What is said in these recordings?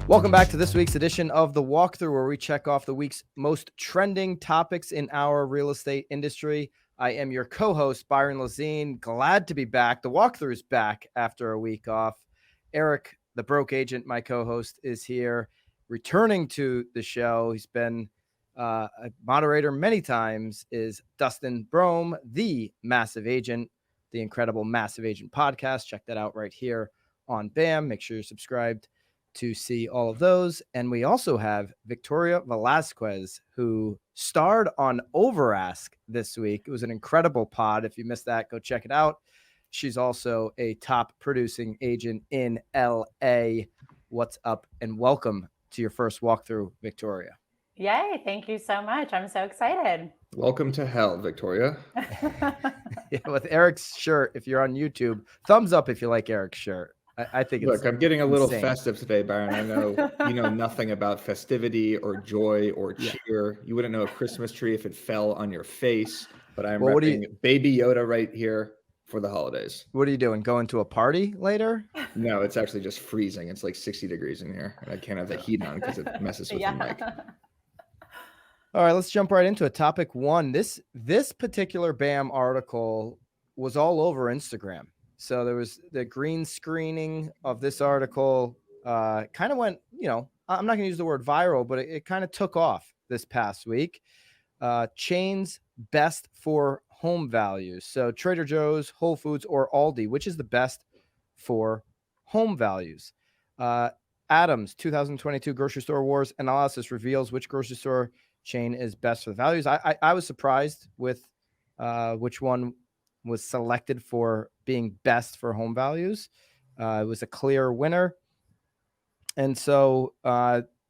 Welcome back to this week's edition of The Walkthrough, where we check off the week's most trending topics in our real estate industry. I am your co-host, Byron Lazine. Glad to be back. The Walkthrough is back after a week off. Eric, the broke agent, my co-host, is here, returning to the show. He's been a moderator many times, is Dustin Brohm, the Massive Agent, the incredible Massive Agent podcast. Check that out right here on BAM. Make sure you're subscribed to see all of those. And we also have Victoria Velazquez, who starred on Overask this week. It was an incredible pod. If you missed that, go check it out. She's also a top producing agent in LA. What's up, and welcome to your first walkthrough, Victoria. Yay, thank you so much. I'm so excited. Welcome to hell, Victoria. Yeah, with Eric's shirt, if you're on YouTube, thumbs up if you like Eric's shirt. I think it's Look, I'm getting a little insane. festive today, Byron. I know you know nothing about festivity or joy or cheer. You wouldn't know a Christmas tree if it fell on your face, but I'm repping Baby Yoda right here for the holidays. What are you doing? Going to a party later? No, it's actually just freezing. It's like 60 degrees in here, and I can't have the heat on because it messes with the mic. All right, let's jump right into it. Topic one. This particular BAM article was all over Instagram. So there was the green screening of this article, kind of went, I'm not going to use the word viral, but it kind of took off this past week. Chains best for home values. So Trader Joe's, Whole Foods, or Aldi, which is the best for home values? Adams 2022 Grocery Store Wars analysis reveals which grocery store chain is best for the values. I was surprised with which one was selected for being best for home values. It was a clear winner. And so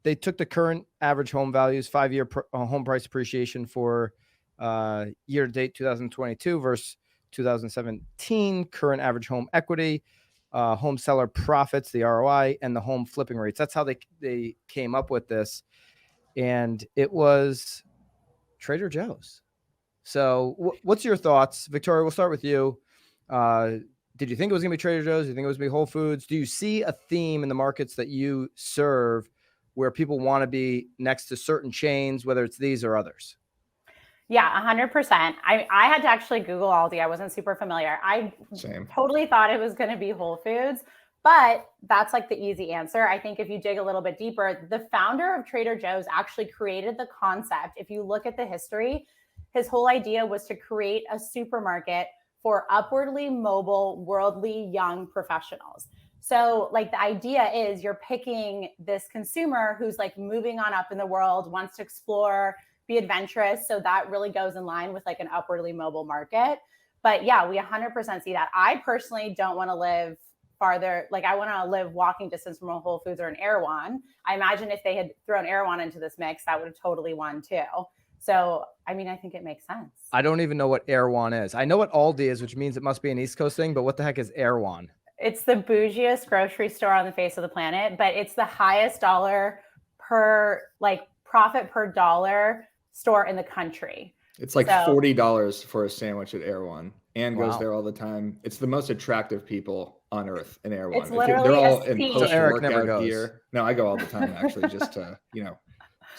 they took the current average home values, 5-year home price appreciation for year to date 2022 versus 2017, current average home equity, home seller profits, the ROI, and the home flipping rates. That's how they came up with this. And it was Trader Joe's. So what's your thoughts? Victoria, we'll start with you. Did you think it was going to be Trader Joe's? Do you think it was going to be Whole Foods? Do you see a theme in the markets that you serve where people want to be next to certain chains, whether it's these or others? Yeah, 100%. I had to actually Google Aldi. I wasn't super familiar. I totally thought it was going to be Whole Foods, but that's like the easy answer. I think if you dig a little bit deeper, the founder of Trader Joe's actually created the concept. If you look at the history, his whole idea was to create a supermarket for upwardly mobile, worldly young professionals. So like the idea is you're picking this consumer who's like moving on up in the world, wants to explore, be adventurous. So that really goes in line with like an upwardly mobile market. But yeah, we 100% see that. I personally don't want to live farther. Like I want to live walking distance from a Whole Foods or an Erewhon. I imagine if they had thrown Erewhon into this mix, that would have totally won too. So, I mean, I think it makes sense. I don't even know what Erewhon is. I know what Aldi is, which means it must be an East Coast thing, but what the heck is Erewhon? It's the bougiest grocery store on the face of the planet, but it's the highest dollar per, like profit per dollar store in the country. It's like $40 for a sandwich at Erewhon. Anne goes Wow. there all the time. It's the most attractive people on earth in Erewhon. It's literally they're all a in scene. post-workout gear. No, I go all the time actually just to,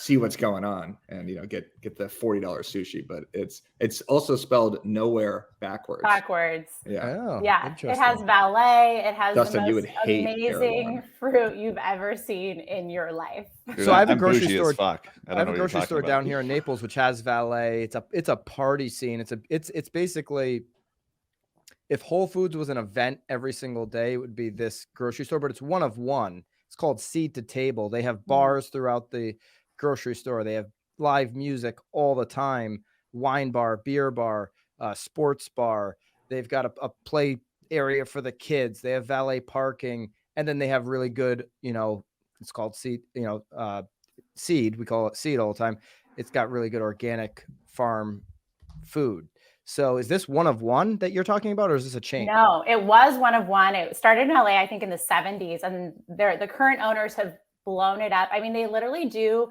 see what's going on and, get the $40 sushi, but it's also spelled nowhere backwards. Yeah. Oh, yeah. It has valet. It has Dustin, the you most would hate amazing Erewhon. fruit you've ever seen in your life. Dude, So I have a I'm grocery bougie store. as fuck. I have a grocery store down here in Naples, which has valet. It's a party scene. It's basically, if Whole Foods was an event every single day, it would be this grocery store, but it's one of one. It's called Seed to Table. They have bars throughout the grocery store. They have live music all the time, wine bar, beer bar, sports bar. They've got a play area for the kids. They have valet parking, and then they have really good, it's called Seed, Seed. We call it Seed all the time. It's got really good organic farm food. So is this one of one that you're talking about, or is this a chain? No, it was one of one. It started in LA, I think in the 70s, and the current owners have blown it up. I mean, they literally do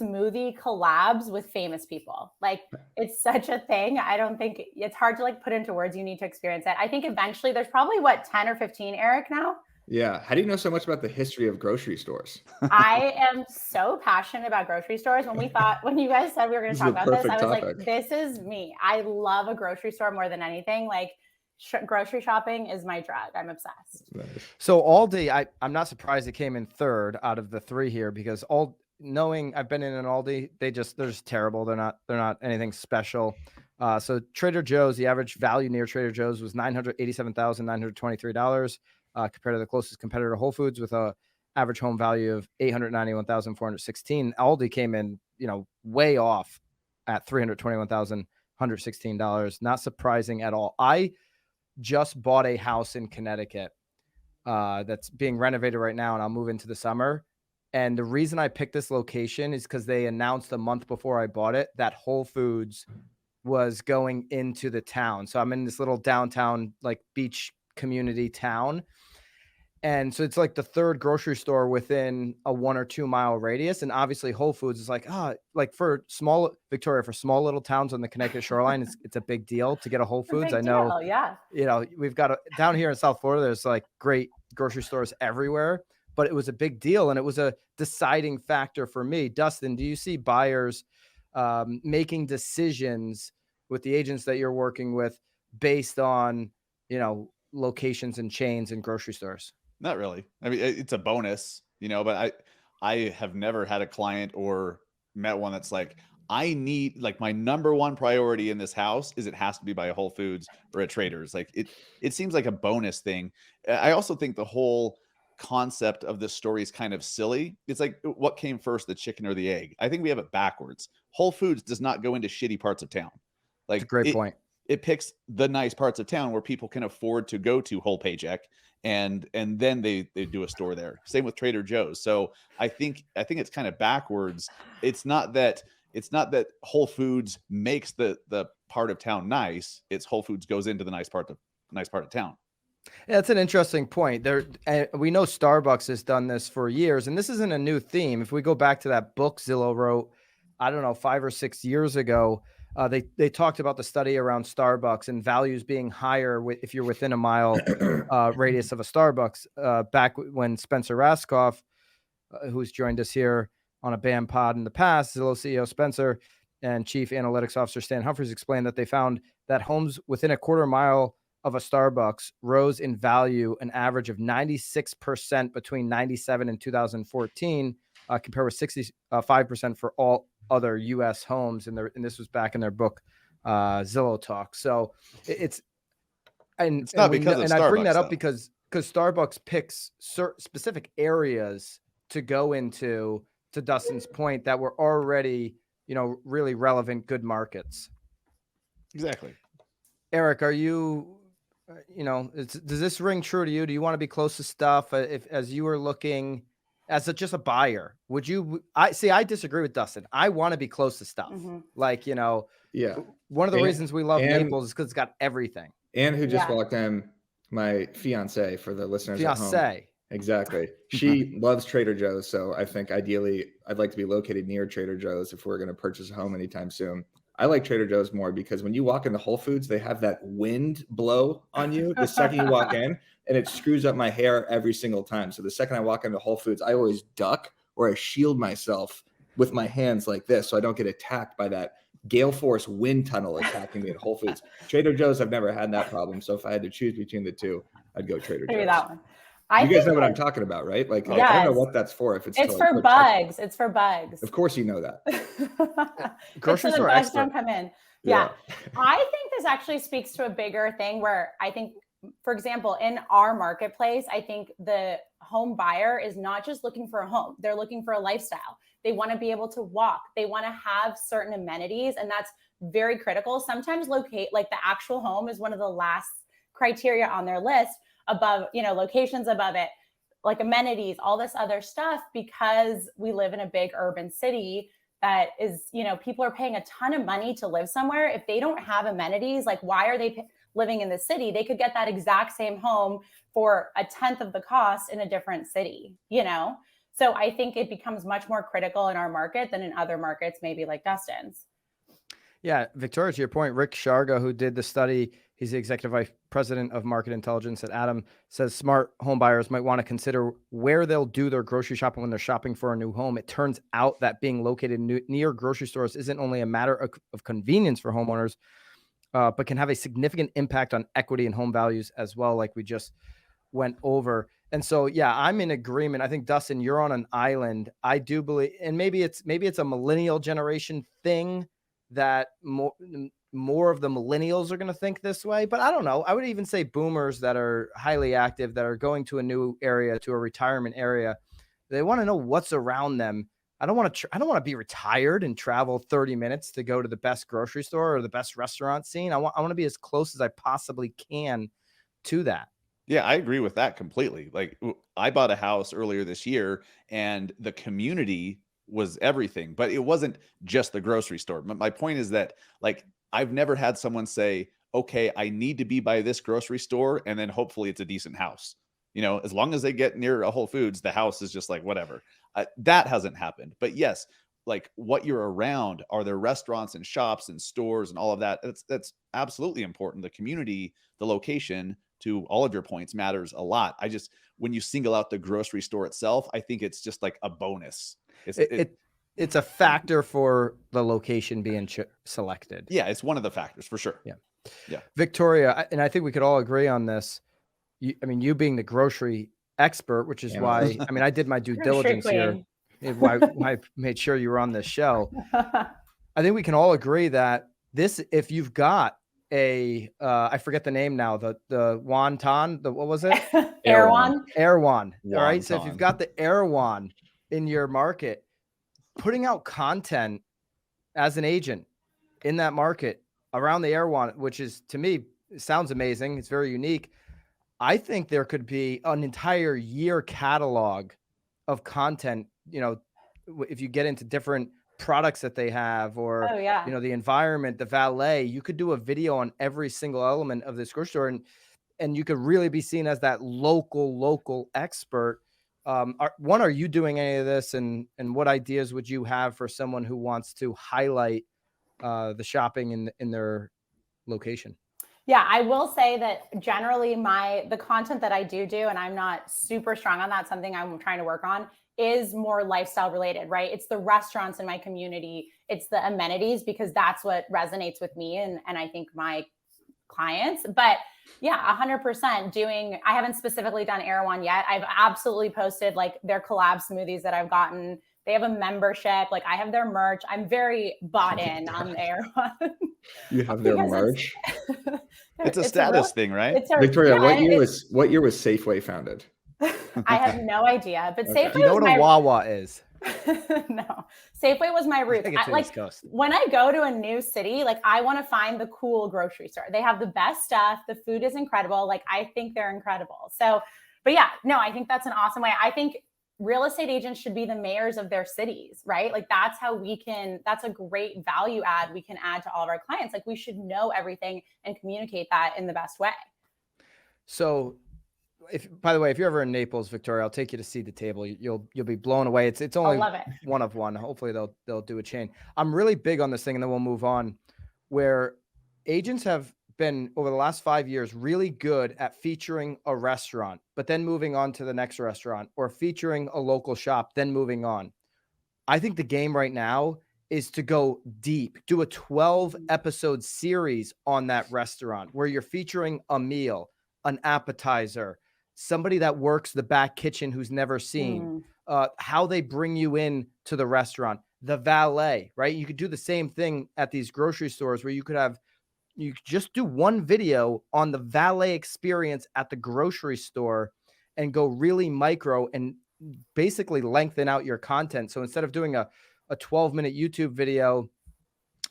smoothie collabs with famous people. Like, it's such a thing. I don't think it's hard to like put into words. You need to experience it. I think eventually there's probably 10 or 15, Eric, now. Yeah. How do you know so much about the history of grocery stores? I am so passionate about grocery stores. When you guys said we were going to talk about this, I was like, this is me. I love a grocery store more than anything. Like, grocery shopping is my drug. I'm obsessed. So Aldi, I'm not surprised it came in third out of the three here, because knowing I've been in an Aldi, they're just terrible. They're not anything special. So Trader Joe's, the average value near Trader Joe's was $987,923 compared to the closest competitor, Whole Foods, with a average home value of $891,416. Aldi came in, way off at $321,116. Not surprising at all. I just bought a house in Connecticut that's being renovated right now, and I'll move into the summer. And the reason I picked this location is because they announced a month before I bought it that Whole Foods was going into the town. So I'm in this little downtown, like, beach community town. And so it's like the third grocery store within a 1 or 2 mile radius. And obviously Whole Foods is like for small little towns on the Connecticut shoreline, it's a big deal to get a Whole Foods. I know, yeah. We've got down here in South Florida, there's like great grocery stores everywhere, but it was a big deal. And it was a deciding factor for me. Dustin, do you see buyers making decisions with the agents that you're working with based on, locations and chains and grocery stores? Not really. I mean, it's a bonus, but I have never had a client or met one that's like, I need, like, my number one priority in this house is it has to be by a Whole Foods or a Trader's. Like, it seems like a bonus thing. I also think the whole concept of this story is kind of silly. It's like, what came first, the chicken or the egg? I think we have it backwards. Whole Foods does not go into shitty parts of town. Like, that's a great point. It picks the nice parts of town where people can afford to go to whole paycheck, and then they do a store there. Same with Trader Joe's. So I think it's kind of backwards. It's not that Whole Foods makes the part of town nice. It's Whole Foods goes into the nice part of town. Yeah, that's an interesting point. We know Starbucks has done this for years, and this isn't a new theme. If we go back to that book Zillow wrote, I don't know, 5 or 6 years ago, they talked about the study around Starbucks and values being higher if you're within a mile radius of a Starbucks. Back when Spencer Raskoff, who's joined us here on a BAM pod in the past, Zillow CEO Spencer and Chief Analytics Officer Stan Humphries explained that they found that homes within a quarter mile of a Starbucks rose in value an average of 96% between 97 and 2014, compared with 65% for all other U.S. homes. And this was back in their book, Zillow Talk. So it's not because of Starbucks, I bring that up because Starbucks picks specific areas to go into, to Dustin's point, that were already, really relevant, good markets. Exactly. Eric, are you, does this ring true to you? Do you want to be close to stuff? As you were looking as just a buyer, would you? I disagree with Dustin. I want to be close to stuff. Mm-hmm. Like, yeah. One of the reasons we love Naples is because it's got everything. And who just walked in, my fiance, for the listeners at home. Exactly. She loves Trader Joe's. So I think ideally I'd like to be located near Trader Joe's if we're going to purchase a home anytime soon. I like Trader Joe's more because when you walk into Whole Foods, they have that wind blow on you the second you walk in, and it screws up my hair every single time. So the second I walk into Whole Foods, I always duck or I shield myself with my hands like this so I don't get attacked by that gale force wind tunnel attacking me at Whole Foods. Trader Joe's, I've never had that problem. So if I had to choose between the two, I'd go Trader Joe's. That one. You guys know what I'm talking about, right? Like, yes. I don't know what that's for. If it's for bugs. It's for bugs. Of course, you know that. Grocery store bugs don't come in. Yeah. I think this actually speaks to a bigger thing where I think, for example, in our marketplace, I think the home buyer is not just looking for a home. They're looking for a lifestyle. They want to be able to walk. They want to have certain amenities, and that's very critical. Sometimes the actual home is one of the last criteria on their list, above, locations above it, like amenities, all this other stuff, because we live in a big urban city that is, people are paying a ton of money to live somewhere. If they don't have amenities, like, why are they living in the city? They could get that exact same home for 1/10 of the cost in a different city, So I think it becomes much more critical in our market than in other markets, maybe like Dustin's. Yeah, Victoria, to your point, Rick Sharga, who did the study, he's the executive vice president of market intelligence at Adam, says smart home buyers might want to consider where they'll do their grocery shopping when they're shopping for a new home. It turns out that being located near grocery stores isn't only a matter of convenience for homeowners, but can have a significant impact on equity and home values as well, like we just went over. And so, yeah, I'm in agreement. I think, Dustin, you're on an island. I do believe, and maybe it's a millennial generation thing, that more of the millennials are going to think this way, but I don't know. I would even say boomers that are highly active, that are going to a new area, to a retirement area. They want to know what's around them. I don't want to be retired and travel 30 minutes to go to the best grocery store or the best restaurant scene. I want to be as close as I possibly can to that. Yeah, I agree with that completely. Like, I bought a house earlier this year and the community was everything, but it wasn't just the grocery store. My point is that, like, I've never had someone say, okay, I need to be by this grocery store, and then hopefully it's a decent house. You know, as long as they get near a Whole Foods, the house is just like, whatever. That hasn't happened. But yes, like, what you're around, are there restaurants and shops and stores and all of that? That's absolutely important. The community, the location, to all of your points, matters a lot. When you single out the grocery store itself, I think it's just like a bonus. It's a factor for the location being selected. Yeah, it's one of the factors for sure. Yeah. Victoria, and I think we could all agree on this. You being the grocery expert, which is why, I did my due diligence here. Why I made sure you were on this show. I think we can all agree that if you've got I forget the name now, the wonton, what was it? Erewhon. All right. So if you've got the Erewhon in your market, putting out content as an agent in that market around the Erewhon, which is, to me, sounds amazing. It's very unique. I think there could be an entire year catalog of content, if you get into different products that they have, or the environment, the valet. You could do a video on every single element of this grocery store, and you could really be seen as that local expert. Are you doing any of this, and what ideas would you have for someone who wants to highlight the shopping in their location? Yeah, I will say that generally the content that I do, and I'm not super strong on that, something I'm trying to work on, is more lifestyle related, right? It's the restaurants in my community. It's the amenities, because that's what resonates with me and I think my clients. But yeah, 100% I haven't specifically done Erewhon yet. I've absolutely posted like their collab smoothies that I've gotten. They have a membership. Like, I have their merch. I'm very bought in on Erewhon. You have their merch? It's a status thing, right? Victoria, what year was Safeway founded? I have no idea, but Safeway. Do you know what a Wawa is? No, Safeway was my root. When I go to a new city, like, I want to find the cool grocery store. They have the best stuff. The food is incredible. Like, I think they're incredible. So, but yeah, no, I think that's an awesome way. I think real estate agents should be the mayors of their cities, right? Like, that's how that's a great value add we can add to all of our clients. Like, we should know everything and communicate that in the best way. So, by the way, if you're ever in Naples, Victoria, I'll take you to see the table. You'll be blown away. It's only one of one. Hopefully they'll do a chain. I'm really big on this thing, and then we'll move on, where agents have been, over the last 5 years, really good at featuring a restaurant, but then moving on to the next restaurant, or featuring a local shop, then moving on. I think the game right now is to go deep, do a 12 episode series on that restaurant where you're featuring a meal, an appetizer, somebody that works the back kitchen who's never seen, how they bring you in to the restaurant, the valet, right? You could do the same thing at these grocery stores, where you could just do one video on the valet experience at the grocery store and go really micro and basically lengthen out your content. So instead of doing a 12-minute YouTube video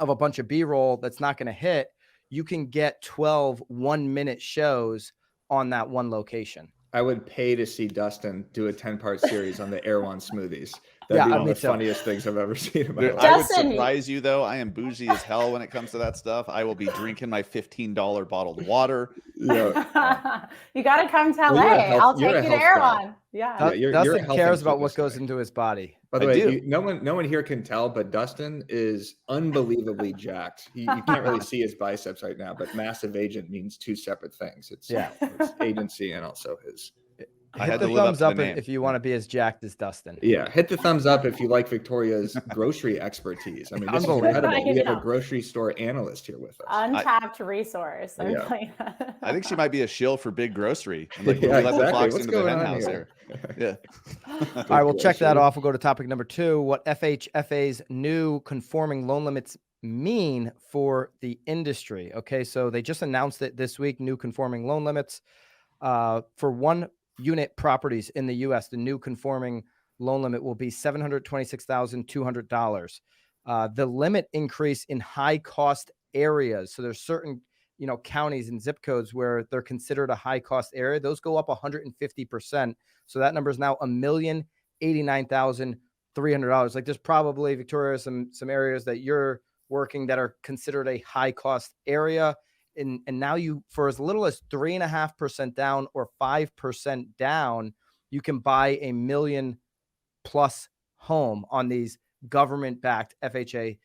of a bunch of B-roll that's not going to hit, you can get 12 1-minute shows on that one location. I would pay to see Dustin do a 10-part series on the Erewhon smoothies. That'd be one of the funniest things I've ever seen in my life. I would surprise you, though. I am bougie as hell when it comes to that stuff. I will be drinking my $15 bottled water. Yeah. You got to come to LA. I'll take you to Airline. Yeah. Dustin cares about what goes into his body. By the way, no one here can tell, but Dustin is unbelievably jacked. You can't really see his biceps right now, but massive agent means two separate things. It's agency and also his. Hit the thumbs up if you want to be as jacked as Dustin. Yeah, hit the thumbs up if you like Victoria's grocery expertise. I mean, this is incredible. We have a grocery store analyst here with us. Untapped resource. I think she might be a shill for big grocery. Like, let the flocks into the hen house here. Yeah. All right, we'll check that off. We'll go to topic number 2. What FHFA's new conforming loan limits mean for the industry. Okay, so they just announced it this week, new conforming loan limits for one unit properties in the U.S. The new conforming loan limit will be $726,200. The limit increase in high cost areas. So there's certain, counties and zip codes where they're considered a high cost area. Those go up 150%. So that number is now $1,089,300. Like there's probably, Victoria, some areas that you're working that are considered a high cost area. And now you, for as little as 3.5% down or 5% down, you can buy $1 million+ home on these government-backed FHFA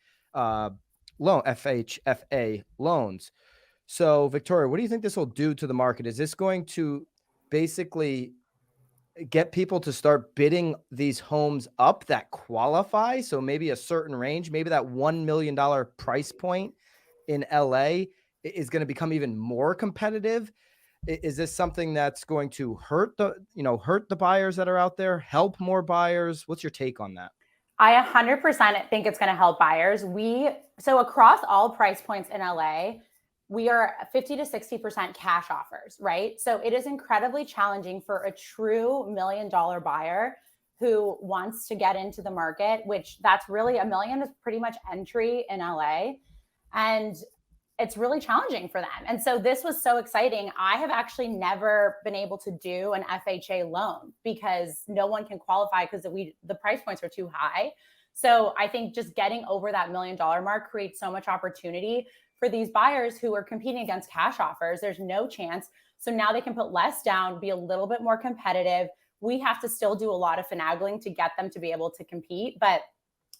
loans. So, Victoria, what do you think this will do to the market? Is this going to basically get people to start bidding these homes up that qualify? So maybe a certain range, maybe that $1 million price point in LA is going to become even more competitive. Is this something that's going to hurt the buyers that are out there, help more buyers? What's your take on that? I 100% think it's going to help buyers. So across all price points in LA, we are 50 to 60% cash offers, right? So it is incredibly challenging for a true $1 million buyer who wants to get into the market, which that's really $1 million is pretty much entry in LA. And it's really challenging for them. And so this was so exciting. I have actually never been able to do an FHA loan because no one can qualify because the price points are too high. So I think just getting over that $1 million mark creates so much opportunity for these buyers who are competing against cash offers. There's no chance. So now they can put less down, be a little bit more competitive. We have to still do a lot of finagling to get them to be able to compete. But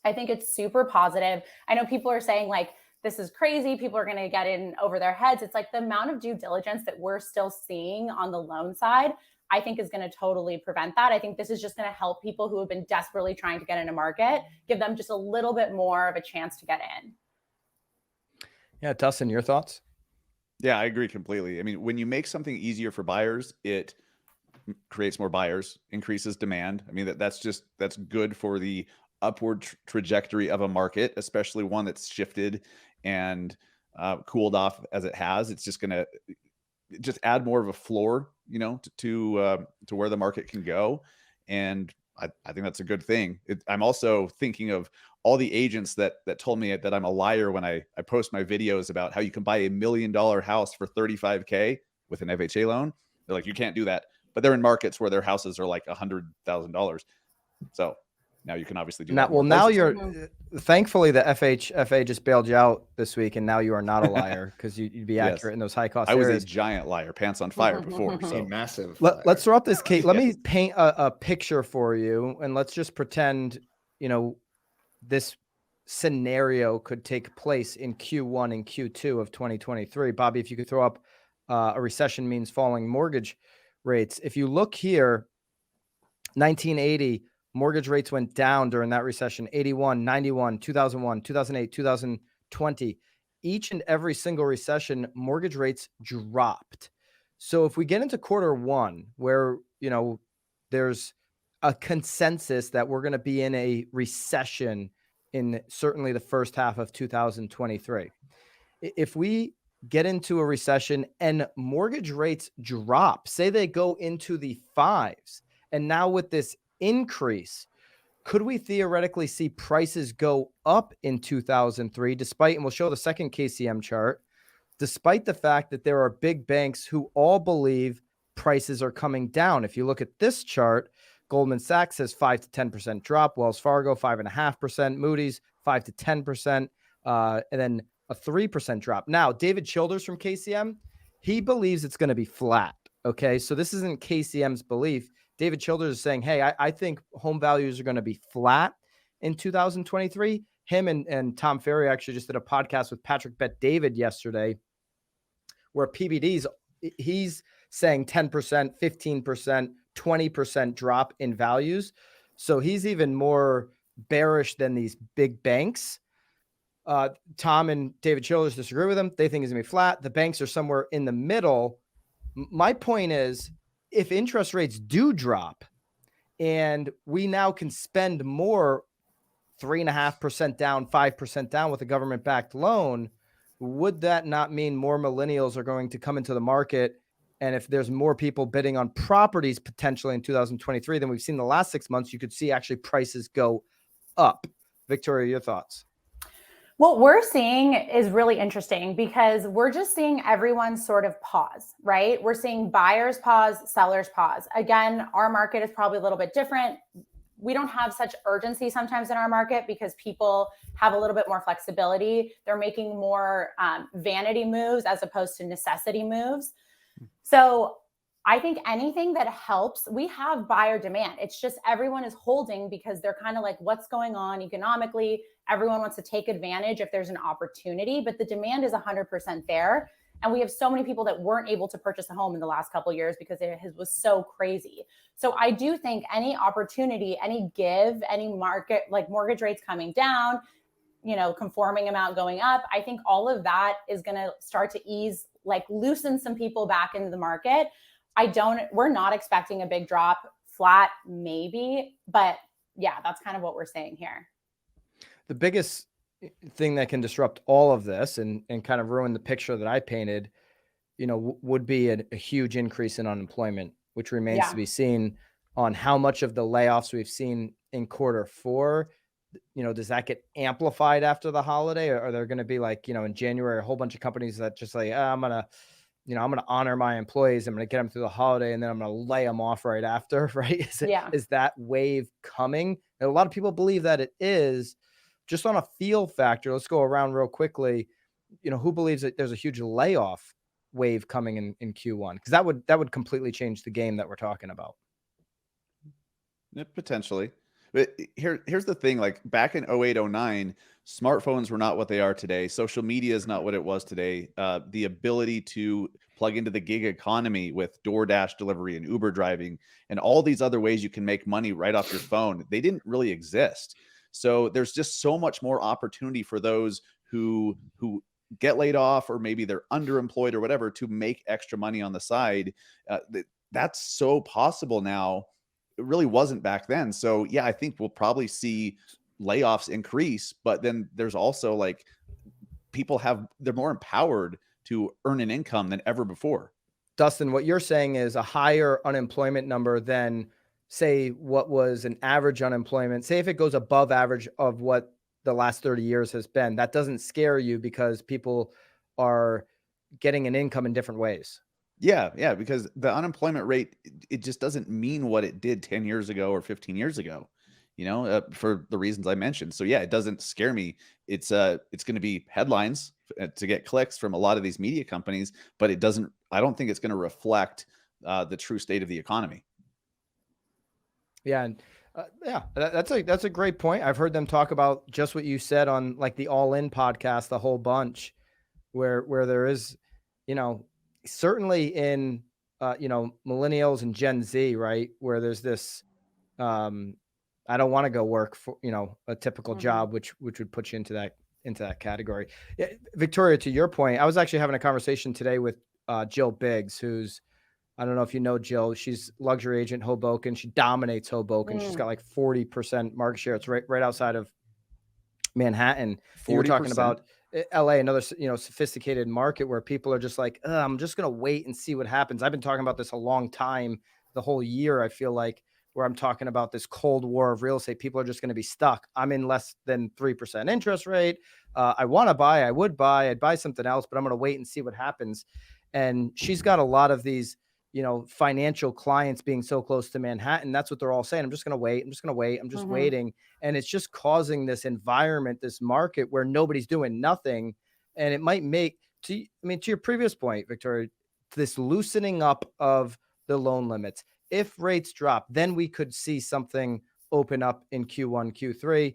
I think it's super positive. I know people are saying like, this is crazy. People are going to get in over their heads. It's like the amount of due diligence that we're still seeing on the loan side, I think is going to totally prevent that. I think this is just going to help people who have been desperately trying to get in a market, give them just a little bit more of a chance to get in. Yeah. Dustin, your thoughts? Yeah, I agree completely. I mean, when you make something easier for buyers, it creates more buyers, increases demand. I mean, that's good for the upward trajectory of a market, especially one that's shifted and cooled off as it has. It's just going to just add more of a floor, to where the market can go. And I think that's a good thing. I'm also thinking of all the agents that told me that I'm a liar when I post my videos about how you can buy $1 million house for $35K with an FHA loan. They're like, you can't do that. But they're in markets where their houses are like $100,000. So now you can obviously do that. Well, now you're thankfully the FHFA just bailed you out this week, and now you are not a liar because you'd be accurate in those high cost areas. I was a giant liar, pants on fire before. So massive. Let's throw up this case. Let me paint a picture for you, and let's just pretend this scenario could take place in Q1 and Q2 of 2023. Bobby, if you could throw up a recession means falling mortgage rates. If you look here, 1980. Mortgage rates went down during that recession, 81, 91, 2001, 2008, 2020. Each and every single recession, mortgage rates dropped. So if we get into quarter one, where, there's a consensus that we're going to be in a recession in certainly the first half of 2023. If we get into a recession and mortgage rates drop, say they go into the 5s, and now with this increase, could we theoretically see prices go up in 2003 despite, and we'll show the second KCM chart, despite the fact that there are big banks who all believe prices are coming down? If you look at this chart, Goldman Sachs says 5 to 10% drop. Wells Fargo, 5.5%. Moody's, 5 to 10%. And then a 3% drop. Now, David Childers from KCM, he believes it's going to be flat. Okay. So this isn't KCM's belief. David Childers is saying, hey, I think home values are going to be flat in 2023. Him and Tom Ferry actually just did a podcast with Patrick Bet-David yesterday where PBD's, he's saying 10%, 15%, 20% drop in values. So he's even more bearish than these big banks. Tom and David Childers disagree with him. They think it's going to be flat. The banks are somewhere in the middle. My point is, if interest rates do drop and we now can spend more, 3.5% down, 5% down with a government-backed loan, would that not mean more millennials are going to come into the market? And if there's more people bidding on properties potentially in 2023 than we've seen the last 6 months, you could see actually prices go up. Victoria, your thoughts? What we're seeing is really interesting because we're just seeing everyone sort of pause, right? We're seeing buyers pause, sellers pause. Again, our market is probably a little bit different. We don't have such urgency sometimes in our market because people have a little bit more flexibility. They're making more vanity moves as opposed to necessity moves. So I think anything that helps, we have buyer demand. It's just everyone is holding because they're kind of like, what's going on economically? Everyone wants to take advantage if there's an opportunity, but the demand is 100% there. And we have so many people that weren't able to purchase a home in the last couple of years because it was so crazy. So I do think any opportunity, any give, any market, like mortgage rates coming down, conforming amount going up, I think all of that is going to start to ease, like loosen some people back into the market. We're not expecting a big drop, flat maybe, but yeah, that's kind of what we're saying here. The biggest thing that can disrupt all of this and kind of ruin the picture that I painted, would be a huge increase in unemployment, which remains to be seen on how much of the layoffs we've seen in Q4. Does that get amplified after the holiday? Or are there going to be like, in January, a whole bunch of companies that just like, I'm going to honor my employees. I'm going to get them through the holiday and then I'm going to lay them off right after, right? Is that wave coming? And a lot of people believe that it is. Just on a feel factor, let's go around real quickly. Who believes that there's a huge layoff wave coming in Q1? Because that would completely change the game that we're talking about. Yeah, potentially. But here's the thing, like back in 08, 09, smartphones were not what they are today. Social media is not what it was today. The ability to plug into the gig economy with DoorDash delivery and Uber driving and all these other ways you can make money right off your phone, they didn't really exist. So there's just so much more opportunity for those who get laid off or maybe they're underemployed or whatever to make extra money on the side. That's so possible now. It really wasn't back then. So yeah, I think we'll probably see layoffs increase, but then there's also like they're more empowered to earn an income than ever before. Dustin, what you're saying is a higher unemployment number than say what was an average unemployment. Say if it goes above average of what the last 30 years has been, that doesn't scare you because people are getting an income in different ways. Yeah, because the unemployment rate, it just doesn't mean what it did 10 years ago or 15 years ago, for the reasons I mentioned. So yeah, it doesn't scare me. It's going to be headlines to get clicks from a lot of these media companies, but I don't think it's going to reflect the true state of the economy. Yeah. And that's a great point. I've heard them talk about just what you said on like the All In podcast, the whole bunch where there is, certainly in, millennials and Gen Z, right. Where there's this, I don't want to go work for, a typical job, which would put you into that category. Yeah, Victoria, to your point, I was actually having a conversation today with Jill Biggs, who's, I don't know if you know Jill, she's luxury agent Hoboken. She dominates Hoboken. She's got like 40% market share. It's right outside of Manhattan. You were talking about LA, another, sophisticated market where people are just like, I'm just going to wait and see what happens. I've been talking about this a long time, the whole year. I feel like where I'm talking about this cold war of real estate, people are just going to be stuck. I'm in less than 3% interest rate. I want to buy, I'd buy something else, but I'm going to wait and see what happens. And she's got a lot of these, financial clients being so close to Manhattan. That's what they're all saying. I'm just going to wait. I'm just going to wait. I'm just waiting. And it's just causing this environment, this market where nobody's doing nothing. And it might make, to your previous point, Victoria, this loosening up of the loan limits. If rates drop, then we could see something open up in Q1, Q3.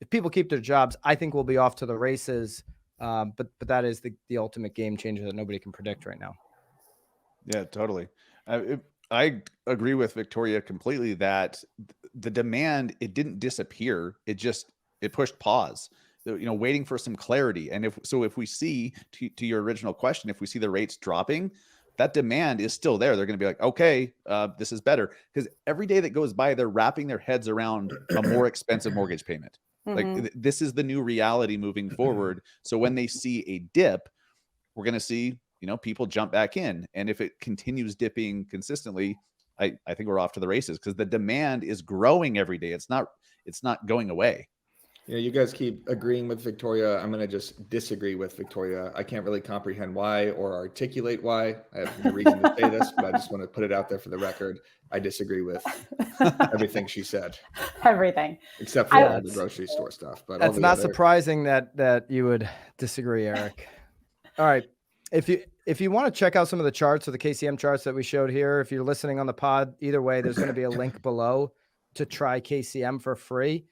If people keep their jobs, I think we'll be off to the races. But that is the ultimate game changer that nobody can predict right now. Yeah, totally. I agree with Victoria completely that the demand, it didn't disappear. It pushed pause, waiting for some clarity. And if we see, to your original question, if we see the rates dropping, that demand is still there. They're going to be like, okay, this is better. Because every day that goes by, they're wrapping their heads around a more expensive mortgage payment. Like this is the new reality moving forward. So when they see a dip, we're going to see, people jump back in. And if it continues dipping consistently, I think we're off to the races because the demand is growing every day. It's not going away. You guys keep agreeing with Victoria. I'm going to just disagree with Victoria. I can't really comprehend why or articulate why. I have no reason to say this, but I just want to put it out there for the record. I disagree with everything she said. Everything. Except for all the grocery store stuff. But that's not surprising that you would disagree, Eric. All right. If you want to check out some of the charts or the KCM charts that we showed here, if you're listening on the pod, either way, there's going to be a link below to try KCM for free.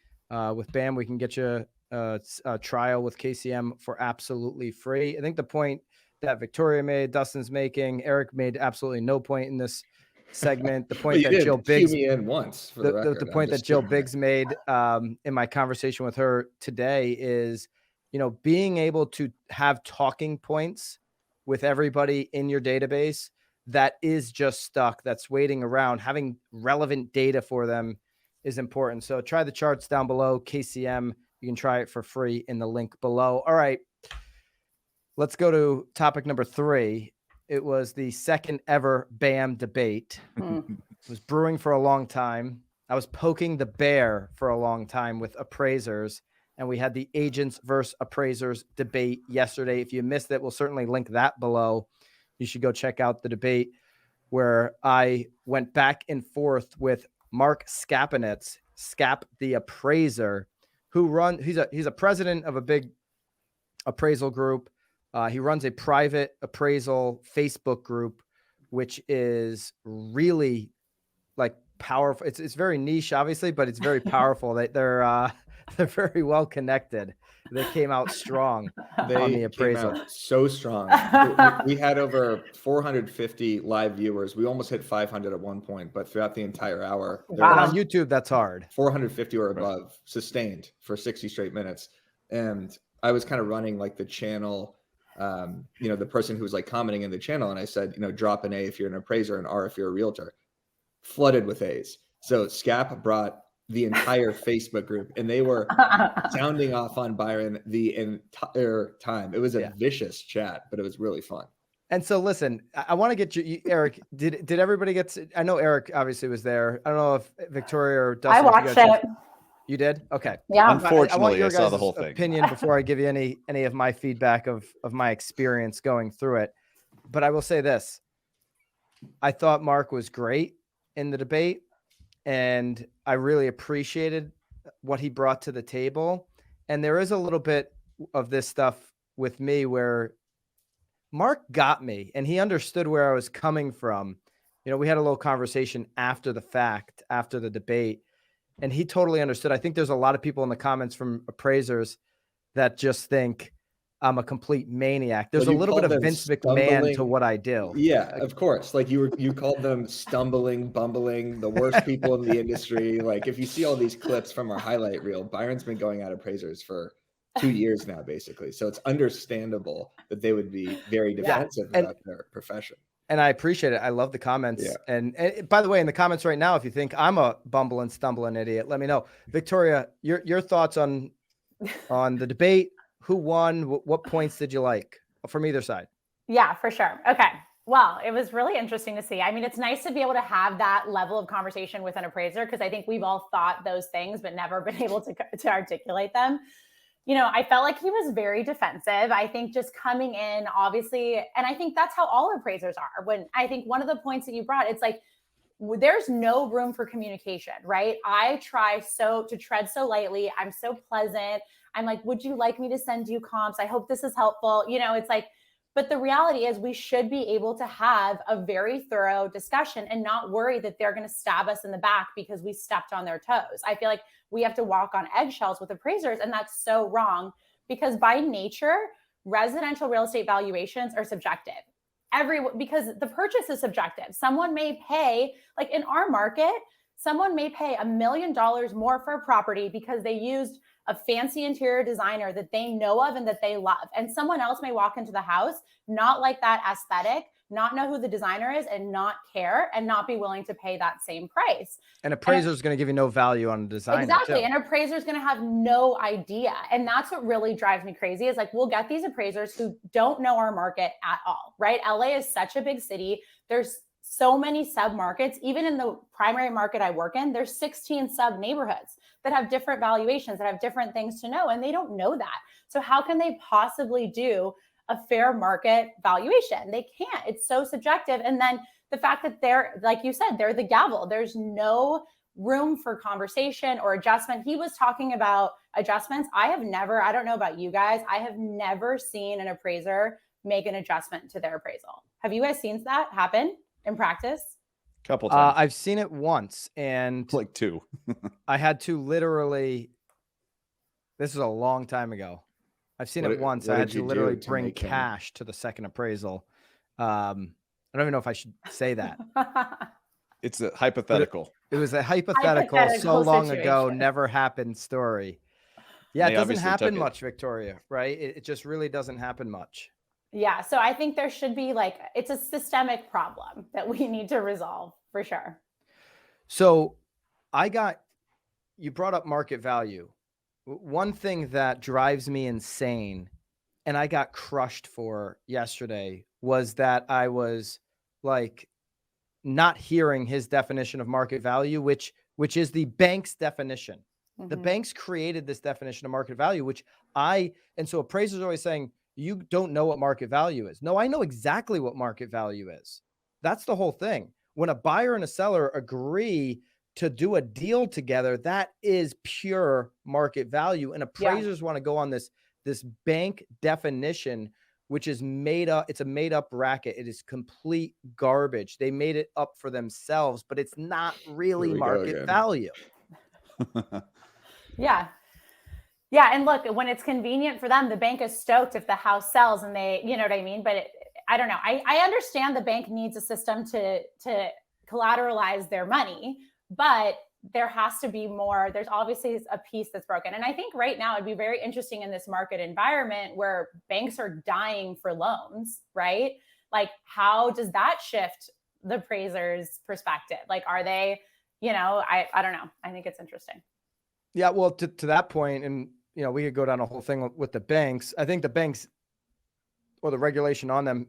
With BAM, we can get you a trial with KCM for absolutely free. I think the point that Victoria made, Dustin's making, Eric made absolutely no point in this segment. The point that Jill Biggs me in once for the record. The point that Jill Biggs made in my conversation with her today is, being able to have talking points with everybody in your database that is just stuck, that's waiting around, having relevant data for them is important. So try the charts down below, KCM. You can try it for free in the link below. All right, let's go to topic number 3. It was the second ever BAM debate. It was brewing for a long time. I was poking the bear for a long time with appraisers, and we had the agents versus appraisers debate yesterday. If you missed it, we'll certainly link that below. You should go check out the debate where I went back and forth with Mark Skapinitz, Skap the appraiser, he's a president of a big appraisal group. He runs a private appraisal Facebook group, which is really like powerful. It's very niche, obviously, but it's very powerful. They're very well connected. They came out strong on the appraisal. Came out so strong. we had over 450 live viewers. We almost hit 500 at one point, but throughout the entire hour, on YouTube, that's hard. 450 or above sustained for 60 straight minutes. And I was kind of running like the channel, the person who was like commenting in the channel. And I said, drop an A if you're an appraiser and R if you're a realtor. Flooded with A's. So Skap brought the entire Facebook group, and they were sounding off on Byron the entire time. It was a vicious chat, but it was really fun. And so, listen, I want to get you, Eric. Did everybody get? I know Eric obviously was there. I don't know if Victoria or Dustin. I watched it. You did? Okay. Yeah. Unfortunately, I saw the whole thing. Opinion before I give you any of my feedback of my experience going through it, but I will say this: I thought Mark was great in the debate. And I really appreciated what he brought to the table. And there is a little bit of this stuff with me where Mark got me and he understood where I was coming from. We had a little conversation after the fact, after the debate, and he totally understood. I think there's a lot of people in the comments from appraisers that just think I'm a complete maniac. There's a little bit of Vince McMahon to what I do. Yeah, of course. Like you called them stumbling, bumbling, the worst people in the industry. Like if you see all these clips from our highlight reel, Byron's been going at appraisers for 2 years now, basically. So it's understandable that they would be very defensive about their profession. And I appreciate it. I love the comments. Yeah. And by the way, in the comments right now, if you think I'm a bumbling, stumbling idiot, let me know. Victoria, your thoughts on the debate. Who won? What points did you like from either side? Yeah, for sure. Okay. Well, it was really interesting to see. I mean, it's nice to be able to have that level of conversation with an appraiser because I think we've all thought those things, but never been able to articulate them. I felt like he was very defensive. I think just coming in, obviously, and I think that's how all appraisers are. When I think one of the points that you brought, it's like, there's no room for communication, right? I try to tread so lightly. I'm so pleasant. I'm like, would you like me to send you comps? I hope this is helpful. It's like, but the reality is we should be able to have a very thorough discussion and not worry that they're going to stab us in the back because we stepped on their toes. I feel like we have to walk on eggshells with appraisers, and that's so wrong because by nature, residential real estate valuations are subjective. Because the purchase is subjective. Someone may pay, like in our market, someone may pay $1 million more for a property because they used a fancy interior designer that they know of and that they love. And someone else may walk into the house, not like that aesthetic, not know who the designer is and not care and not be willing to pay that same price. An appraiser is going to give you no value on the designer. Exactly. Too. An appraiser is going to have no idea. And that's what really drives me crazy is like, we'll get these appraisers who don't know our market at all, right? LA is such a big city. There's so many sub markets. Even in the primary market I work in, there's 16 sub neighborhoods that have different valuations, that have different things to know. And they don't know that. So how can they possibly do a fair market valuation? They can't. It's so subjective. And then the fact that they're, like you said, they're the gavel. There's no room for conversation or adjustment. He was talking about adjustments. I don't know about you guys, I have never seen an appraiser make an adjustment to their appraisal. Have you guys seen that happen in practice? Couple times. I've seen it once, and like 2. I had to literally, this is a long time ago. I've seen it once. I had to literally bring cash to the second appraisal. I don't even know if I should say that. It's a hypothetical. It was a hypothetical so long ago, never happened story. Yeah, it doesn't happen much, Victoria, right? It just really doesn't happen much. Yeah, so I think there should be it's a systemic problem that we need to resolve for sure. So you brought up market value. One thing that drives me insane, and I got crushed for yesterday, was that I was like not hearing his definition of market value, which is the bank's definition. Mm-hmm. The banks created this definition of market value, and so appraisers are always saying, you don't know what market value is. No, I know exactly what market value is. That's the whole thing. When a buyer and a seller agree to do a deal together, that is pure market value. And appraisers want to go on this bank definition, which is made up. It's a made up racket. It is complete garbage. They made it up for themselves, but it's not really market value. Yeah. Yeah. And look, when it's convenient for them, the bank is stoked if the house sells and they, you know what I mean? But I don't know. I understand the bank needs a system to collateralize their money, but there has to be more. There's obviously a piece that's broken. And I think right now it'd be very interesting in this market environment where banks are dying for loans, right? Like, how does that shift the appraiser's perspective? Like, are they, I don't know. I think it's interesting. Yeah. Well, to that point, and, we could go down a whole thing with the banks. I think the banks, or the regulation on them,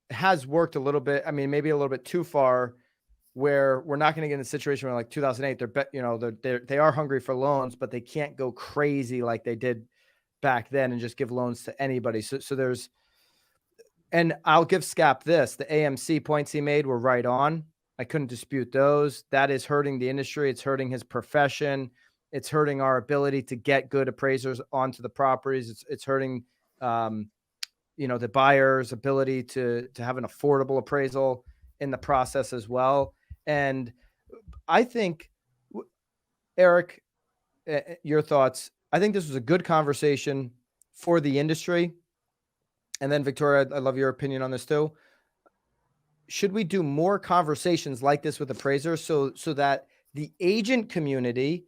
has worked a little bit. I mean, maybe a little bit too far, where we're not going to get in a situation where, like 2008, they are hungry for loans, but they can't go crazy like they did back then and just give loans to anybody. So there's, and I'll give Scap this: the AMC points he made were right on. I couldn't dispute those. That is hurting the industry. It's hurting his profession. It's hurting our ability to get good appraisers onto the properties. It's hurting, the buyer's ability to have an affordable appraisal in the process as well. And I think, Eric, your thoughts. I think this was a good conversation for the industry. And then Victoria, I love your opinion on this too. Should we do more conversations like this with appraisers so that the agent community,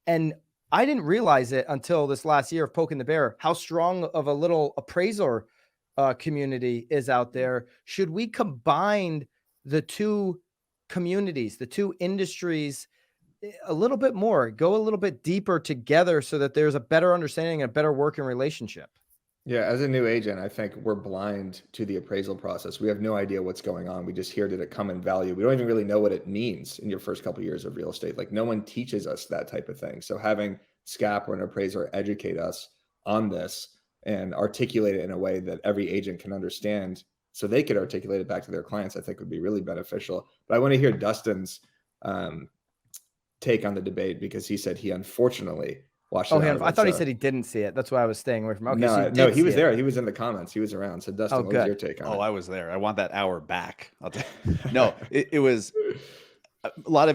and I didn't realize it until this last year of Poking the Bear, how strong of a little appraiser community is out there. Should we combine the two communities, the two industries, a little bit more, go a little bit deeper together so that there's a better understanding and a better working relationship? Yeah, as a new agent, I think we're blind to the appraisal process. We have no idea what's going on. We just hear, did it come in value? We don't even really know what it means in your first couple of years of real estate. Like, no one teaches us that type of thing. So having Scap or an appraiser educate us on this and articulate it in a way that every agent can understand so they could articulate it back to their clients, I think would be really beneficial. But I want to hear Dustin's take on the debate, because he said he unfortunately watched it. I thought he said he didn't see it. That's why I was staying away from it. Okay, no, he was there. He was in the comments. He was around. So Dustin, what was your take on it? I was there. I want that hour back. No, it was a lot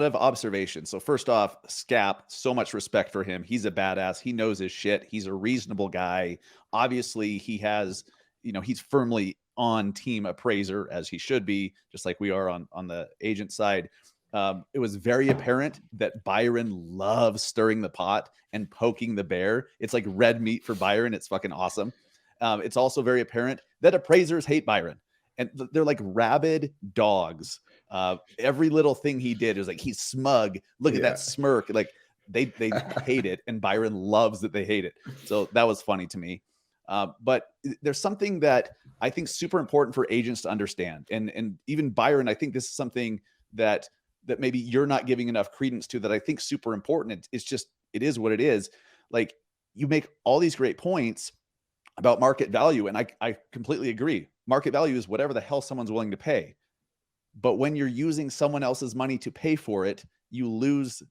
of observation. So first off, Scap, so much respect for him. He's a badass. He knows his shit. He's a reasonable guy. Obviously, he has, he's firmly on team appraiser, as he should be, just like we are on the agent side. It was very apparent that Byron loves stirring the pot and poking the bear. It's like red meat for Byron. It's fucking awesome. It's also very apparent that appraisers hate Byron, and they're like rabid dogs. Every little thing he did is like, he's smug. Look at that smirk. Like they hate it, and Byron loves that they hate it. So that was funny to me. But there's something that I think super important for agents to understand, and even Byron, I think this is something that maybe you're not giving enough credence to, that I think super important. It's just, it is what it is. Like, you make all these great points about market value, and I completely agree. Market value is whatever the hell someone's willing to pay. But when you're using someone else's money to pay for it, you lose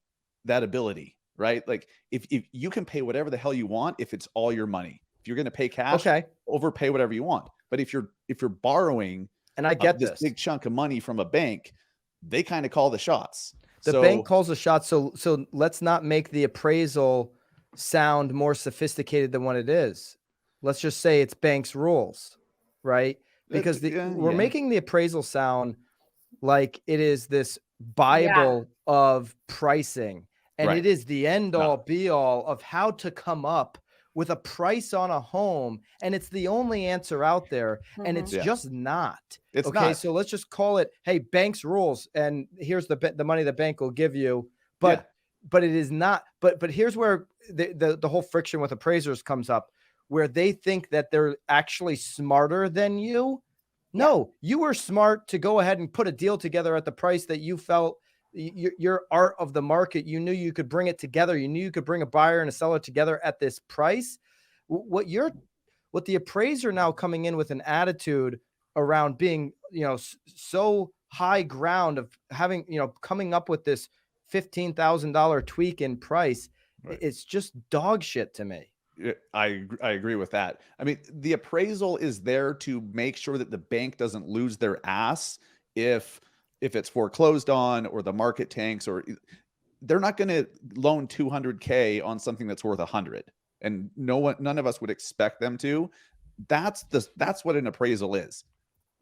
that ability, right? Like, if you can pay whatever the hell you want, if it's all your money. If you're going to pay cash, overpay whatever you want. But if you're borrowing, and I get this big chunk of money from a bank, they kind of call the shots. The bank calls the shots. So let's not make the appraisal sound more sophisticated than what it is. Let's just say it's bank's rules, right? Because we're making the appraisal sound like it is this Bible of pricing, and it is the end all be all of how to come up with a price on a home, and it's the only answer out there, and it's just not. It's not. So let's just call it, hey, bank's rules, and here's the money the bank will give you, but it is not. But here's where the whole friction with appraisers comes up, where they think that they're actually smarter than you. No, you were smart to go ahead and put a deal together at the price that you felt your art of the market. You knew you could bring it together. You knew you could bring a buyer and a seller together at this price. What the appraiser now coming in with an attitude around being, so high ground of having, coming up with this $15,000 tweak in price. It's just dog shit to me. I agree with that. I mean, the appraisal is there to make sure that the bank doesn't lose their ass if it's foreclosed on, or the market tanks, or they're not going to loan $200K on something that's worth 100. And none of us would expect them to. That's what an appraisal is.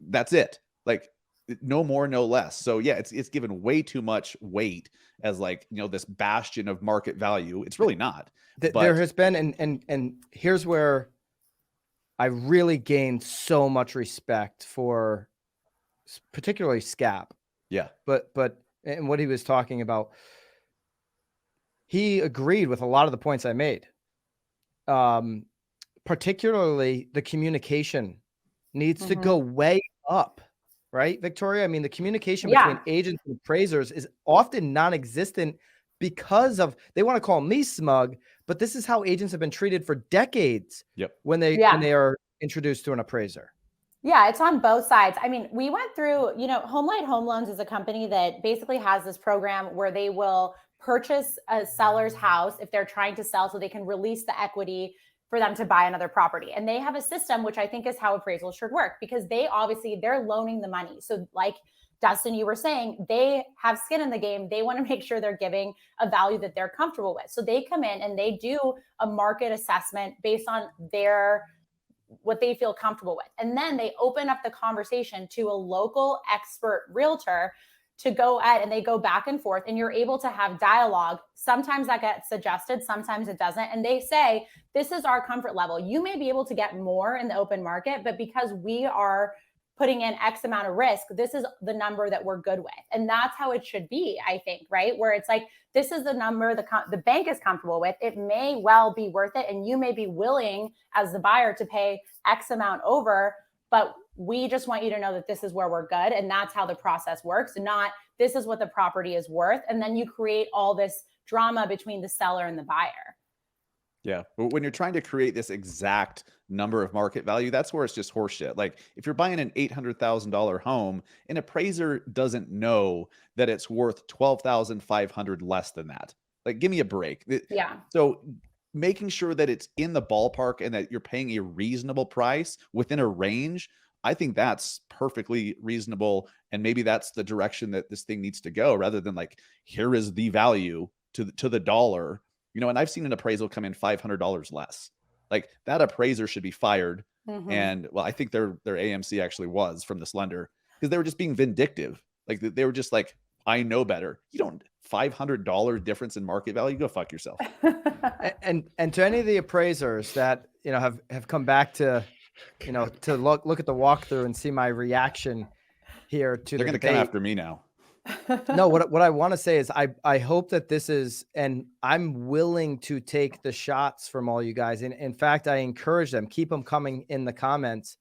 That's it. Like, no more, no less. So yeah, it's given way too much weight as like, this bastion of market value. It's really not. There has been, and here's where I really gained so much respect for particularly Scap. Yeah. But and what he was talking about, he agreed with a lot of the points I made. Particularly the communication needs to go way up, right, Victoria? I mean, the communication between agents and appraisers is often non-existent because of, they want to call me smug, but this is how agents have been treated for decades. When they are introduced to an appraiser. Yeah, it's on both sides. I mean, we went through, HomeLight Home Loans is a company that basically has this program where they will purchase a seller's house if they're trying to sell, so they can release the equity for them to buy another property. And they have a system, which I think is how appraisals should work, because they're loaning the money. So like Dustin, you were saying, they have skin in the game. They want to make sure they're giving a value that they're comfortable with. So they come in and they do a market assessment based on what they feel comfortable with. And then they open up the conversation to a local expert realtor to go at, and they go back and forth, and you're able to have dialogue. Sometimes that gets adjusted, sometimes it doesn't. And they say, this is our comfort level. You may be able to get more in the open market, but because we are putting in X amount of risk, this is the number that we're good with. And that's how it should be, I think, right? Where it's like, this is the number the bank is comfortable with. It may well be worth it, and you may be willing as the buyer to pay X amount over, but we just want you to know that this is where we're good. And that's how the process works, not this is what the property is worth. And then you create all this drama between the seller and the buyer. Yeah. But when you're trying to create this exact number of market value, that's where it's just horseshit. Like if you're buying an $800,000 home, an appraiser doesn't know that it's worth 12,500 less than that. Like, give me a break. Yeah. So making sure that it's in the ballpark and that you're paying a reasonable price within a range, I think that's perfectly reasonable. And maybe that's the direction that this thing needs to go, rather than like, here is the value to the dollar. You know, and I've seen an appraisal come in $500 less. Like that appraiser should be fired. And well, I think their AMC actually was from this lender, because they were just being vindictive. Like they were just like, I know better. You don't $500 difference in market value. Go fuck yourself. and to any of the appraisers that, you know, have come back to, you know, to look at the walkthrough and see my reaction here to They're going to come after me now. No, what I want to say is I hope that this is, and I'm willing to take the shots from all you guys. And in fact, I encourage them, keep them coming in the comments,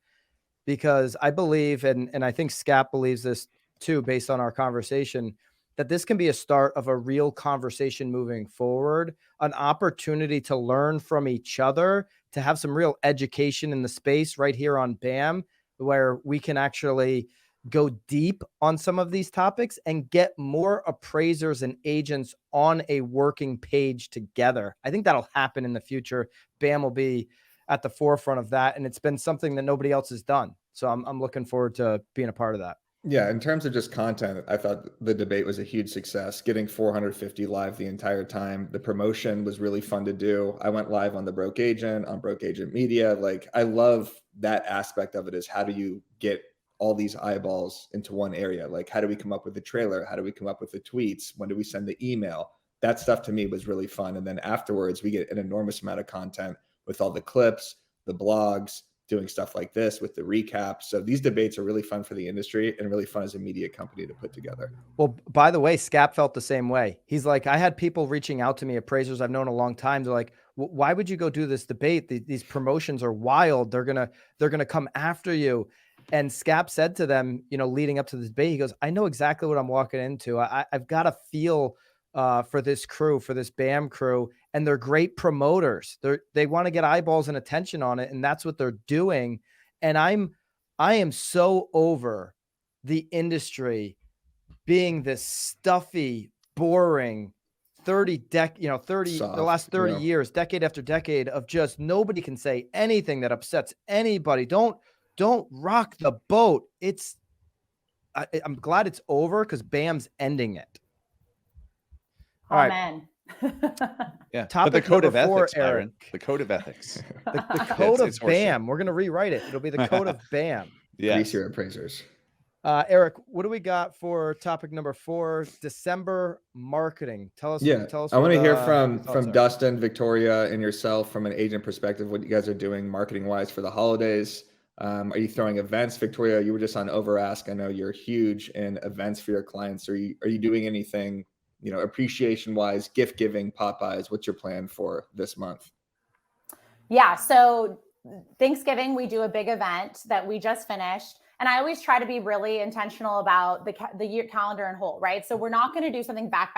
because I believe, and I think Scap believes this too, based on our conversation, that this can be a start of a real conversation moving forward, an opportunity to learn from each other, to have some real education in the space right here on BAM, where we can actually go deep on some of these topics and get more appraisers and agents on a working page together. I think that'll happen in the future. BAM will be at the forefront of that. And it's been something that nobody else has done. So I'm looking forward to being a part of that. Yeah, in terms of just content, I thought the debate was a huge success. Getting 450 live the entire time. The promotion was really fun to do. I went live on the Broke Agent, on Broke Agent Media. Like, I love that aspect of it, is how do you get all these eyeballs into one area? Like, how do we come up with the trailer? How do we come up with the tweets? When do we send the email? That stuff to me was really fun. And then afterwards, we get an enormous amount of content with all the clips, the blogs, doing stuff like this with the recap. So these debates are really fun for the industry and really fun as a media company to put together. Well, by the way, Scap felt the same way. He's like, I had people reaching out to me, appraisers I've known a long time. They're like, why would you go do this debate? These promotions are wild. They're going to come after you. And Scap said to them, you know, leading up to the debate, he goes, I know exactly what I'm walking into. I've got a feel for this crew, for this BAM crew, and they're great promoters. They want to get eyeballs and attention on it, and that's what they're doing. And I am so over the industry being this stuffy, boring 30 Soft, the last 30 years, decade after decade, of just nobody can say anything that upsets anybody. Don't rock the boat. I'm glad it's over, because BAM's ending it. All Amen. Yeah. Topic but the code of number 4, ethics, Byron. Eric. The code of ethics. The code of It's BAM. We're going to rewrite it. It'll be the code of BAM. Yeah. Grease your appraisers. Eric, what do we got for topic number 4? December marketing. Tell us. I want to hear from Dustin, Victoria, and yourself from an agent perspective, what you guys are doing marketing wise for the holidays. Are you throwing events? Victoria, you were just on Overask. I know you're huge in events for your clients. Are you doing anything, you know, appreciation wise, gift giving, Popeyes? What's your plan for this month? Yeah. So Thanksgiving, we do a big event that we just finished. And I always try to be really intentional about the year calendar in whole, right? So we're not going to do something back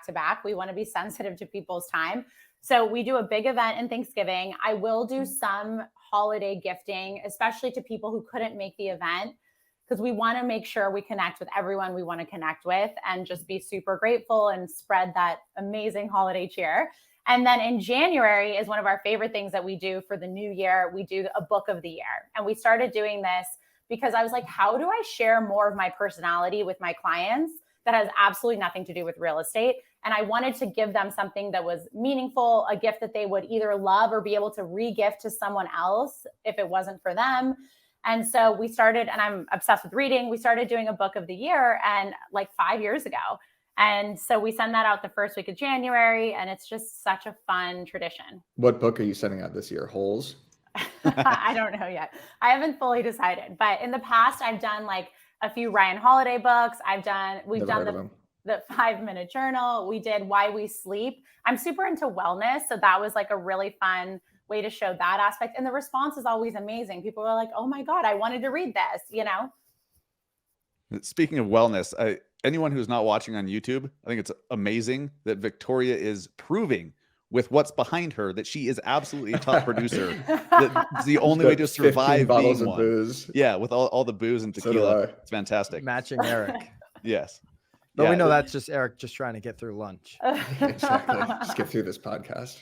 to back. We want to be sensitive to people's time. So we do a big event in Thanksgiving. I will do some holiday gifting, especially to people who couldn't make the event, because we want to make sure we connect with everyone we want to connect with and just be super grateful and spread that amazing holiday cheer. And then in January is one of our favorite things that we do for the new year. We do a book of the year. And we started doing this because I was like, how do I share more of my personality with my clients that has absolutely nothing to do with real estate? And I wanted to give them something that was meaningful, a gift that they would either love or be able to re-gift to someone else if it wasn't for them. And so we started, and I'm obsessed with reading. We started doing a book of the year, and like 5 years ago. And so we send that out the first week of January, and it's just such a fun tradition. What book are you sending out this year? Holes? I don't know yet. I haven't fully decided, but in the past I've done like a few Ryan Holiday books. We've done the 5-minute journal. We did Why We Sleep. I'm super into wellness. So that was like a really fun way to show that aspect. And the response is always amazing. People are like, oh my God, I wanted to read this, you know? Speaking of wellness, anyone who's not watching on YouTube, I think it's amazing that Victoria is proving with what's behind her that she is absolutely a top producer. That's the only way to survive being one. Booze. Yeah, with all the booze and tequila. So it's fantastic. Matching Eric. Yes. But we know that's just Eric just trying to get through lunch. Exactly. Just get through this podcast.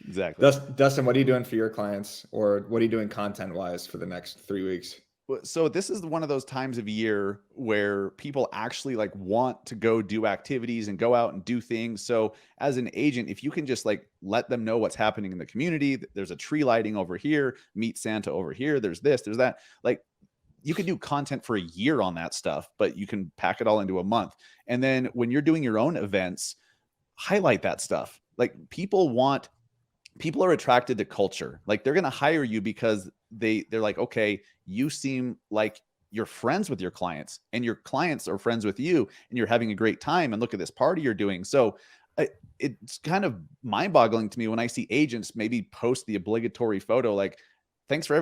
Exactly. Dustin, what are you doing for your clients, or what are you doing content-wise for the next 3 weeks? So this is one of those times of year where people actually like want to go do activities and go out and do things. So as an agent, if you can just like let them know what's happening in the community, there's a tree lighting over here, meet Santa over here, there's this, there's that, like you could do content for a year on that stuff, but you can pack it all into a month. And then when you're doing your own events, highlight that stuff. Like people are attracted to culture. Like they're going to hire you because they're like, okay, you seem like you're friends with your clients and your clients are friends with you and you're having a great time. And look at this party you're doing. So it's kind of mind boggling to me when I see agents maybe post the obligatory photo, like, thanks for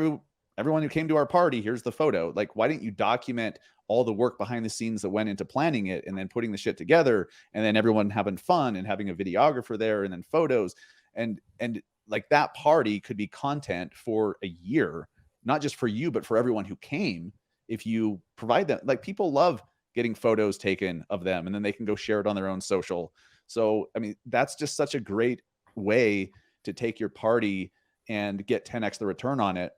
everyone who came to our party. Here's the photo. Like, why didn't you document all the work behind the scenes that went into planning it and then putting the shit together and then everyone having fun and having a videographer there and then photos and like that party could be content for a year, not just for you, but for everyone who came. If you provide them, like people love getting photos taken of them and then they can go share it on their own social. So, I mean, that's just such a great way to take your party and get 10x the return on it.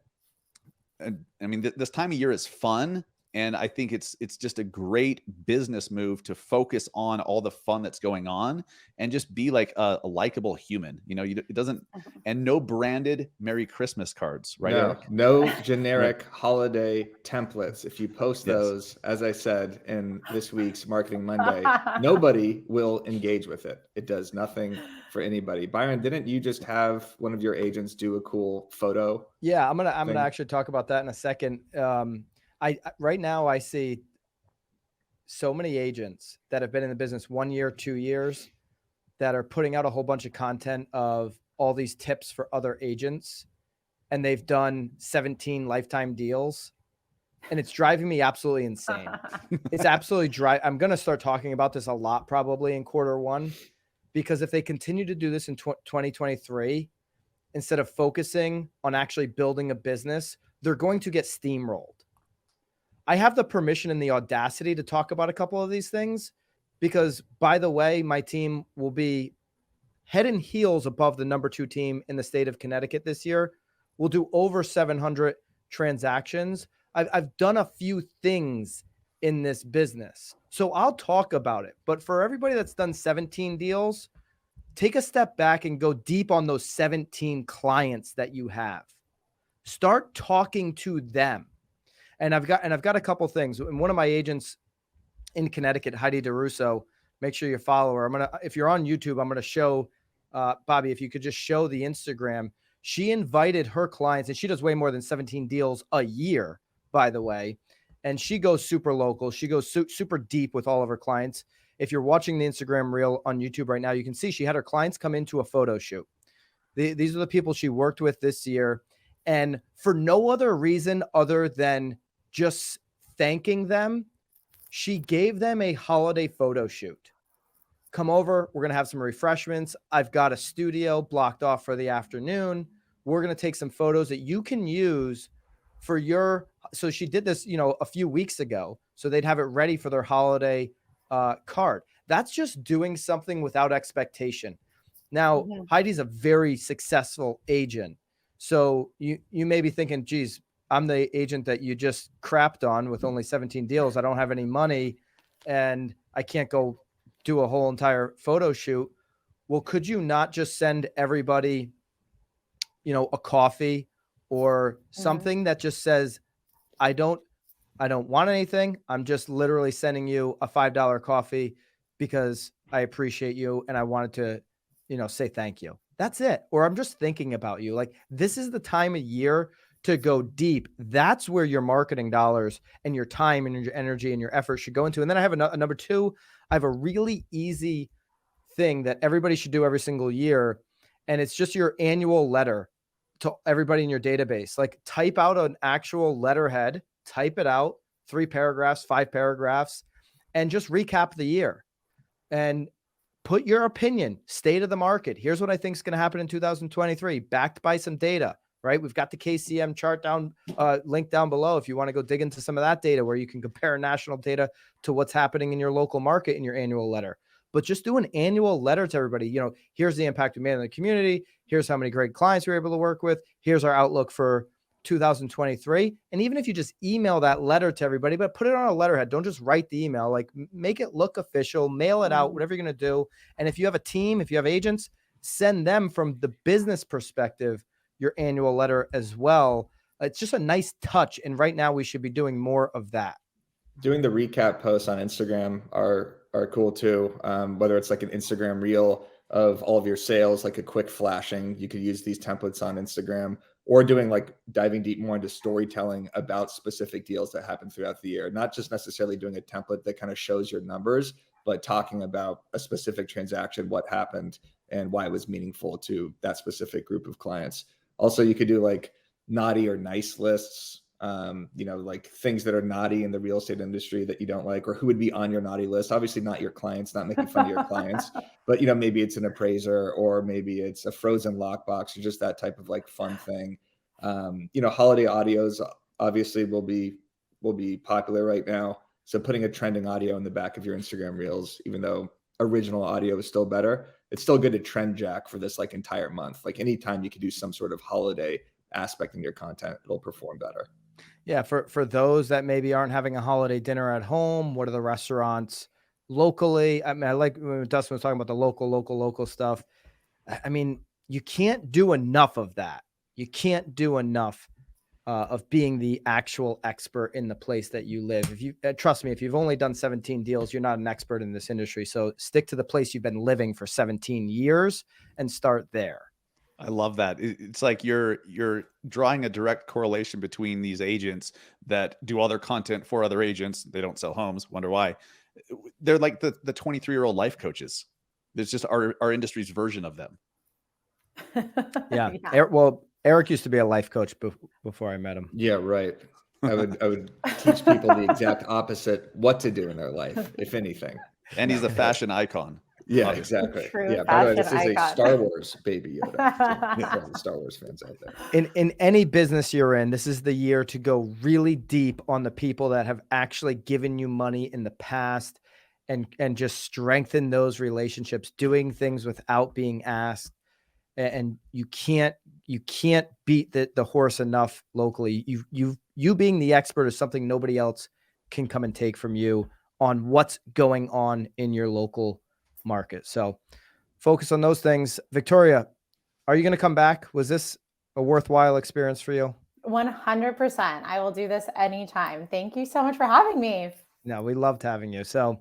And I mean, this time of year is fun. And I think it's just a great business move to focus on all the fun that's going on and just be like a likable human. You know, it doesn't, and no branded Merry Christmas cards, right? No generic holiday templates. If you post those, as I said in this week's Marketing Monday, nobody will engage with it. It does nothing for anybody. Byron, didn't you just have one of your agents do a cool photo? Yeah, I'm gonna actually talk about that in a second. Right now I see so many agents that have been in the business 1 year, 2 years that are putting out a whole bunch of content of all these tips for other agents. And they've done 17 lifetime deals and it's driving me absolutely insane. It's absolutely I'm going to start talking about this a lot probably in Q1, because if they continue to do this in 2023, instead of focusing on actually building a business, they're going to get steamrolled. I have the permission and the audacity to talk about a couple of these things because, by the way, my team will be head and heels above the number 2 team in the state of Connecticut this year. We'll do over 700 transactions. I've done a few things in this business, so I'll talk about it. But for everybody that's done 17 deals, take a step back and go deep on those 17 clients that you have. Start talking to them. And I've got a couple things. And one of my agents in Connecticut, Heidi DeRusso, make sure you follow her. If you're on YouTube, I'm going to show, Bobby, if you could just show the Instagram. She invited her clients, and she does way more than 17 deals a year, by the way. And she goes super local. She goes super deep with all of her clients. If you're watching the Instagram reel on YouTube right now, you can see she had her clients come into a photo shoot. These are the people she worked with this year. And for no other reason other than just thanking them, she gave them a holiday photo shoot. Come over. We're going to have some refreshments. I've got a studio blocked off for the afternoon. We're going to take some photos that you can use for your. So she did this, a few weeks ago. So they'd have it ready for their holiday card. That's just doing something without expectation. Now, Heidi's a very successful agent. So you may be thinking, geez, I'm the agent that you just crapped on with only 17 deals. I don't have any money and I can't go do a whole entire photo shoot. Well, could you not just send everybody, a coffee or something that just says, I don't want anything. I'm just literally sending you a $5 coffee because I appreciate you and I wanted to, say thank you. That's it. Or I'm just thinking about you. Like, this is the time of year to go deep. That's where your marketing dollars and your time and your energy and your effort should go into. And then I have a number 2. I have a really easy thing that everybody should do every single year. And it's just your annual letter to everybody in your database. Like, type out an actual letterhead, type it out, 3 paragraphs, 5 paragraphs, and just recap the year and put your opinion, state of the market. Here's what I think is going to happen in 2023, backed by some data, right? We've got the KCM chart link down below if you want to go dig into some of that data where you can compare national data to what's happening in your local market in your annual letter. But just do an annual letter to everybody. You know, here's the impact we made on the community. Here's how many great clients we were able to work with. Here's our outlook for 2023. And even if you just email that letter to everybody, but put it on a letterhead, don't just write the email, like make it look official, mail it out, whatever you're going to do. And if you have a team, if you have agents, send them from the business perspective your annual letter as well. It's just a nice touch. And right now we should be doing more of that. Doing the recap posts on Instagram are cool too. Whether it's like an Instagram reel of all of your sales, like a quick flashing, you could use these templates on Instagram, or doing like diving deep more into storytelling about specific deals that happen throughout the year. Not just necessarily doing a template that kind of shows your numbers, but talking about a specific transaction, what happened and why it was meaningful to that specific group of clients. Also, you could do like naughty or nice lists, you know, like things that are naughty in the real estate industry that you don't like, or who would be on your naughty list. Obviously not your clients, not making fun of your clients, but you know, maybe it's an appraiser, or maybe it's a frozen lockbox, or just that type of like fun thing. You know, holiday audios obviously will be popular right now. So putting a trending audio in the back of your Instagram reels, even though original audio is still better, it's still good to trend jack for this like entire month. Like anytime you can do some sort of holiday aspect in your content, it'll perform better. Yeah. For those that maybe aren't having a holiday dinner at home, what are the restaurants locally? I mean, I like when Dustin was talking about the local stuff. I mean, you can't do enough of that. You can't do enough of being the actual expert in the place that you live. If you trust me, if you've only done 17 deals, you're not an expert in this industry. So stick to the place you've been living for 17 years and start there. I love that. It's like you're drawing a direct correlation between these agents that do all their content for other agents. They don't sell homes. Wonder why. They're like the 23-year-old life coaches. There's just our industry's version of them. Yeah. Well, Eric used to be a life coach before I met him. Yeah, right. I would teach people the exact opposite, what to do in their life, if anything. And he's a fashion icon. Yeah, exactly. Yeah. By the way, this is a Star Wars baby Yoda. Star Wars fans out there. In any business you're in, this is the year to go really deep on the people that have actually given you money in the past, and just strengthen those relationships, doing things without being asked. And you can't beat the horse enough locally. You being the expert is something nobody else can come and take from you on what's going on in your local market. So focus on those things. Victoria, are you going to come back? Was this a worthwhile experience for you? 100%. I will do this anytime. Thank you so much for having me. No, we loved having you. So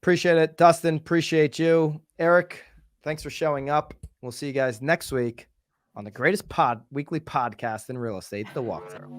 appreciate it. Dustin, appreciate you. Eric, thanks for showing up. We'll see you guys next week on the greatest weekly podcast in real estate, The Walkthrough.